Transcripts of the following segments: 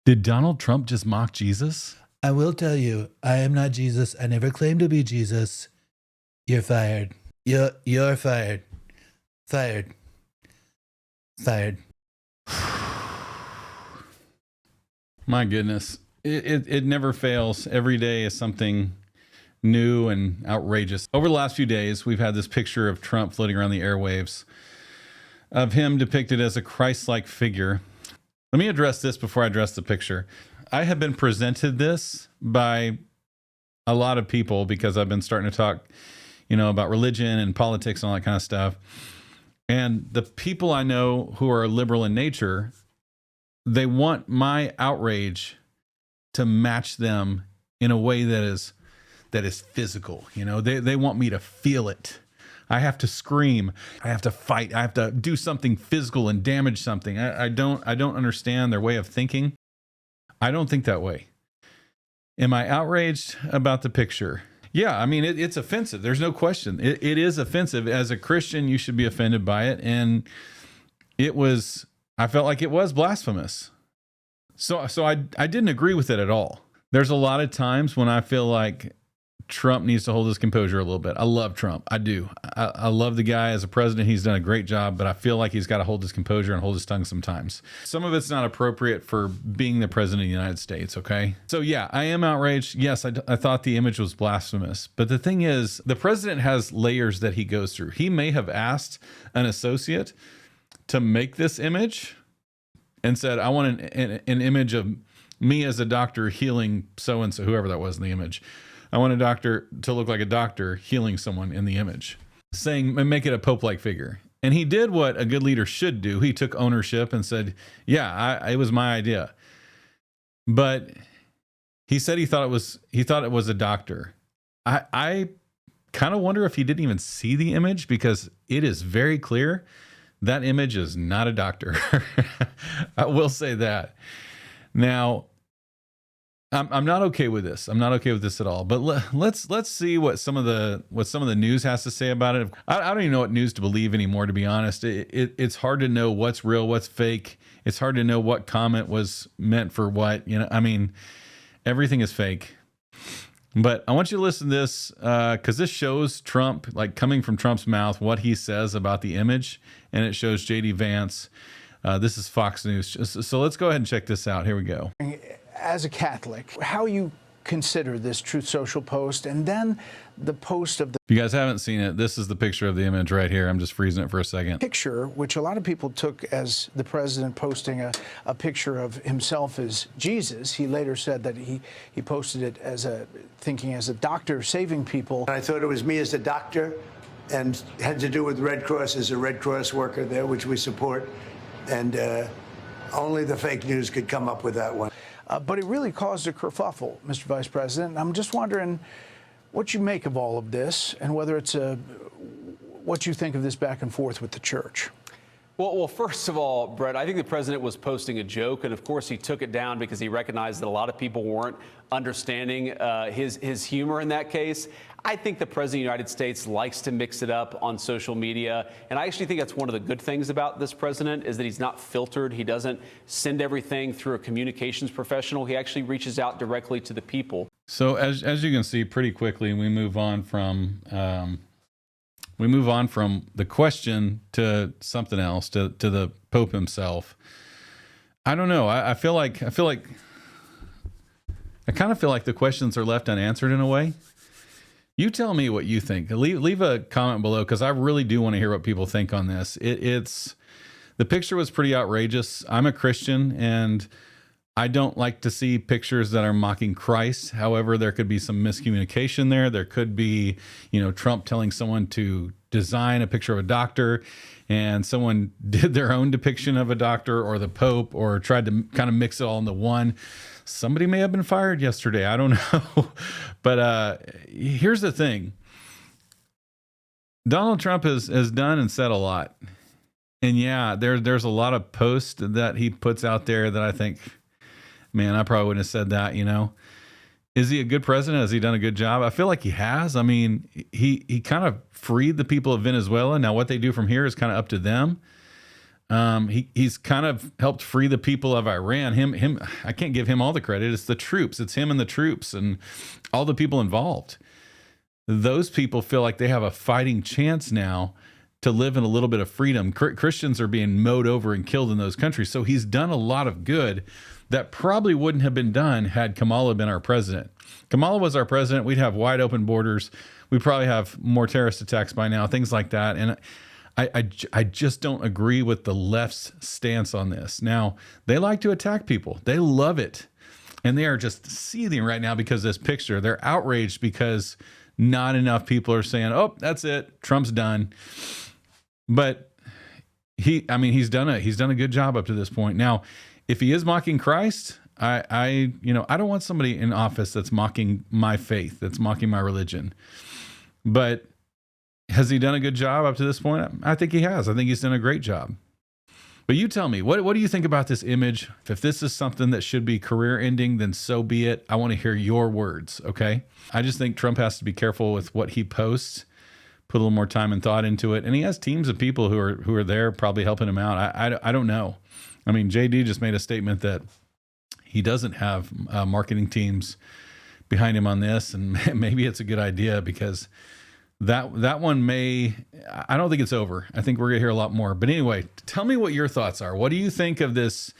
Did Donald Trump just mock Jesus? I will tell you, I am not Jesus. I never claimed to be Jesus. You're fired. You're fired. Fired. Fired. My goodness. It never fails. Every day is something new and outrageous. Over the last few days, we've had this picture of Trump floating around the airwaves, of him depicted as a Christ-like figure. Let me address this before I address the picture. I have been presented this by a lot of people because I've been starting to talk, about religion and politics and all that kind of stuff. And the people I know who are liberal in nature, they want my outrage to match them in a way that is physical. They want me to feel it. I have to scream. I have to fight. I have to do something physical and damage something. I don't understand their way of thinking. I don't think that way. Am I outraged about the picture? Yeah, I mean, it's offensive. There's no question. It is offensive. As a Christian, you should be offended by it. And I felt like it was blasphemous. So I didn't agree with it at all. There's a lot of times when I feel like Trump needs to hold his composure a little bit. I love Trump. I do. I love the guy as a president. He's done a great job, but I feel like he's got to hold his composure and hold his tongue sometimes. Some of it's not appropriate for being the president of the United States, okay? So yeah, I am outraged. Yes, I thought the image was blasphemous. But the thing is, the president has layers that he goes through. He may have asked an associate to make this image and said, I want an image of me as a doctor healing so-and-so, whoever that was in the image. I want a doctor to look like a doctor healing someone in the image, saying, make it a Pope-like figure. And he did what a good leader should do. He took ownership and said, yeah, it was my idea. But he said he thought it was a doctor. I kind of wonder if he didn't even see the image, because it is very clear that image is not a doctor. I will say that. Now, I'm not okay with this. I'm not okay with this at all. But let's see what some of the news has to say about it. I don't even know what news to believe anymore, to be honest. It's hard to know what's real, what's fake. It's hard to know what comment was meant for what. I mean, everything is fake. But I want you to listen to this because this shows Trump, like coming from Trump's mouth, what he says about the image, and it shows J.D. Vance. This is Fox News. So let's go ahead and check this out. Here we go. As a Catholic, how you consider this Truth Social post, and then the post of the... If you guys haven't seen it, this is the picture of the image right here. I'm just freezing it for a second. Picture, which a lot of people took as the president posting a picture of himself as Jesus. He later said that he posted it as thinking as a doctor saving people. I thought it was me as a doctor, and had to do with Red Cross as a Red Cross worker there, which we support. And only the fake news could come up with that one. But it really caused a kerfuffle, Mr. Vice President. I'm just wondering what you make of all of this, and whether it's what you think of this back and forth with the church. Well, first of all, Brett, I think the president was posting a joke, and of course he took it down because he recognized that a lot of people weren't understanding his humor in that case. I think the president of the United States likes to mix it up on social media, and I actually think that's one of the good things about this president, is that he's not filtered. He doesn't send everything through a communications professional. He actually reaches out directly to the people. So as you can see, pretty quickly we move on from the question to something else, to the Pope himself. I don't know. I kind of feel like the questions are left unanswered in a way. You tell me what you think. Leave a comment below, because I really do want to hear what people think on this. The picture was pretty outrageous. I'm a Christian, and I don't like to see pictures that are mocking Christ. However, there could be some miscommunication there. There could be, Trump telling someone to design a picture of a doctor, and someone did their own depiction of a doctor or the Pope, or tried to kind of mix it all into one. Somebody may have been fired yesterday. I don't know. But here's the thing. Donald Trump has done and said a lot. And yeah, there's a lot of posts that he puts out there that I think, man, I probably wouldn't have said that, Is he a good president? Has he done a good job? I feel like he has. I mean, he kind of freed the people of Venezuela. Now what they do from here is kind of up to them. He's kind of helped free the people of Iran. Him. I can't give him all the credit. It's the troops. It's him and the troops and all the people involved. Those people feel like they have a fighting chance now to live in a little bit of freedom. Christians are being mowed over and killed in those countries. So he's done a lot of good that probably wouldn't have been done had Kamala been our president. Kamala was our president. We'd have wide open borders. We'd probably have more terrorist attacks by now, things like that. And I just don't agree with the left's stance on this. Now, they like to attack people. They love it. And they are just seething right now because of this picture. They're outraged because not enough people are saying, oh, that's it, Trump's done. But he's done a good job up to this point. Now, if he is mocking Christ, I don't want somebody in office that's mocking my faith, that's mocking my religion. But has he done a good job up to this point? I think he has. I think he's done a great job. But you tell me, what do you think about this image? If this is something that should be career ending, then so be it. I want to hear your words, okay? I just think Trump has to be careful with what he posts, put a little more time and thought into it. And he has teams of people who are there probably helping him out. I don't know. I mean, JD just made a statement that he doesn't have marketing teams behind him on this, and maybe it's a good idea because that one I don't think it's over. I think we're going to hear a lot more. But anyway, tell me what your thoughts are. What do you think of this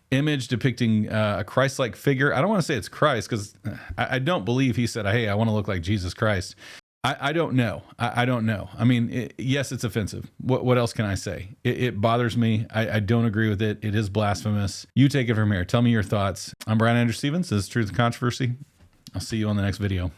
image depicting a Christ-like figure? I don't want to say it's Christ because I don't believe he said, hey, I want to look like Jesus Christ. I don't know. I don't know. I mean, yes, it's offensive. What else can I say? It bothers me. I don't agree with it. It is blasphemous. You take it from here. Tell me your thoughts. I'm Brian Andrew Stevens. This is Truth and Controversy. I'll see you on the next video.